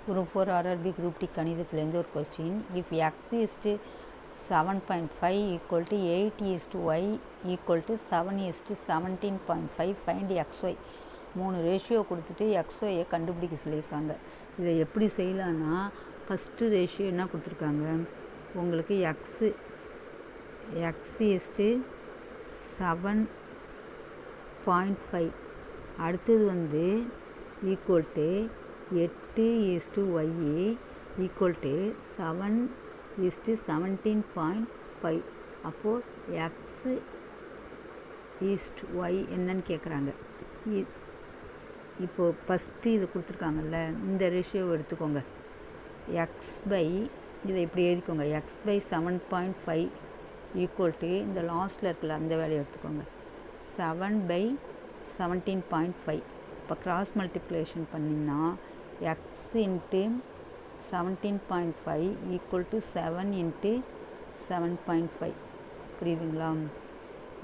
Group 4 RRB Group D கணிதத்திலேருந்து ஒரு question. If x is to 7.5 equal to 8 is to y equal to 7 is to 17.5 find xy. 3 ratio கொடுத்துட்டு xyயை கண்டுபிடிக்க சொல்லியிருக்காங்க. இதை எப்படி செய்யலான்னா, first ratio என்ன கொடுத்துருக்காங்க உங்களுக்கு x is to 7.5, அடுத்தது வந்து equal to 8 is to y equal to 7 is to 17.5. அப்போது x is to y என்னன்னு கேட்குறாங்க. இப்போது ஃபஸ்ட்டு இது கொடுத்துருக்காங்கல்ல, இந்த ரேஷியோவை எடுத்துக்கோங்க. இதை இப்படி எழுதிக்கோங்க. x by 7.5 ஈக்குவல் டு இந்த லாஸ்ட்டில் இருக்குல்ல அந்த வேலையை எடுத்துக்கோங்க. 7 by 17.5. இப்போ கிராஸ் மல்டிப்ளிகேஷன் பண்ணிங்கன்னா x into 17.5 equal to 7 into 7.5. புரியுதுங்களா?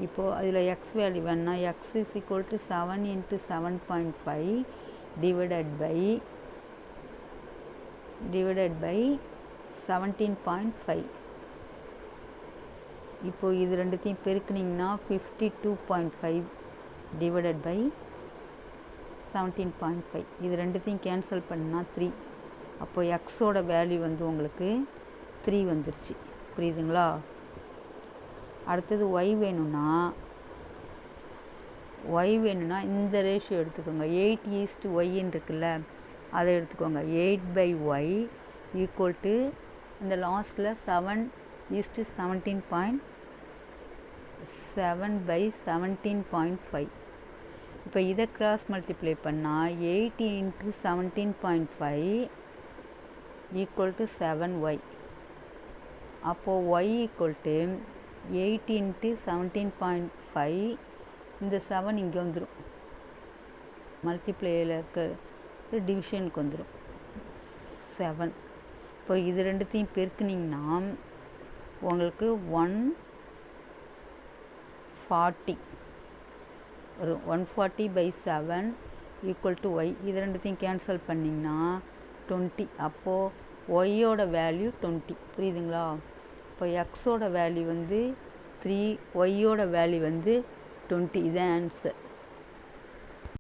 இப்போது அதில் x வேல்யூ வேணுன்னா x is equal to 7 into 7.5 divided by 17.5. இப்போது இது ரெண்டுத்தையும் பெருக்குனிங்கன்னா 52.5 டிவைடட் பை 17.5. இது ரெண்டுத்தையும் கேன்சல் பண்ணால் 3. அப்போது எக்ஸோட வேல்யூ வந்து உங்களுக்கு 3 வந்துருச்சு. புரியுதுங்களா? அடுத்தது ஒய் வேணும்னா இந்த ரேஷியோ எடுத்துக்கோங்க. 8 is to ஒய்ன்னு இருக்குல்ல, அதை எடுத்துக்கோங்க. 8 by y ஈக்குவல் டு இந்த லாஸ்ட்டில் 7 is to 17.7 by 17.5. இப்போ இதை கிராஸ் மல்டிப்ளை பண்ணால் 8 into 17.5 ஈக்குவல் டு 7y. அப்போது y ஈக்குவல் டு 8 into 17.5, இந்த 7 இங்கே வந்துடும், மல்டிப்ளேயில் இருக்க டிவிஷனுக்கு வந்துடும் 7. இப்போ இது ரெண்டுத்தையும் பெருக்குனிங்கன்னா உங்களுக்கு 140 ஒரு 140 by 7 ஈக்குவல் டு ஒய். இது ரெண்டுத்தையும் கேன்சல் பண்ணிங்கன்னா 20. அப்போது ஒய்யோட வேல்யூ 20. புரியுதுங்களா? இப்போ எக்ஸோட வேல்யூ வந்து 3, ஒய்யோட வேல்யூ வந்து 20. இதுதான் ஆன்சர்.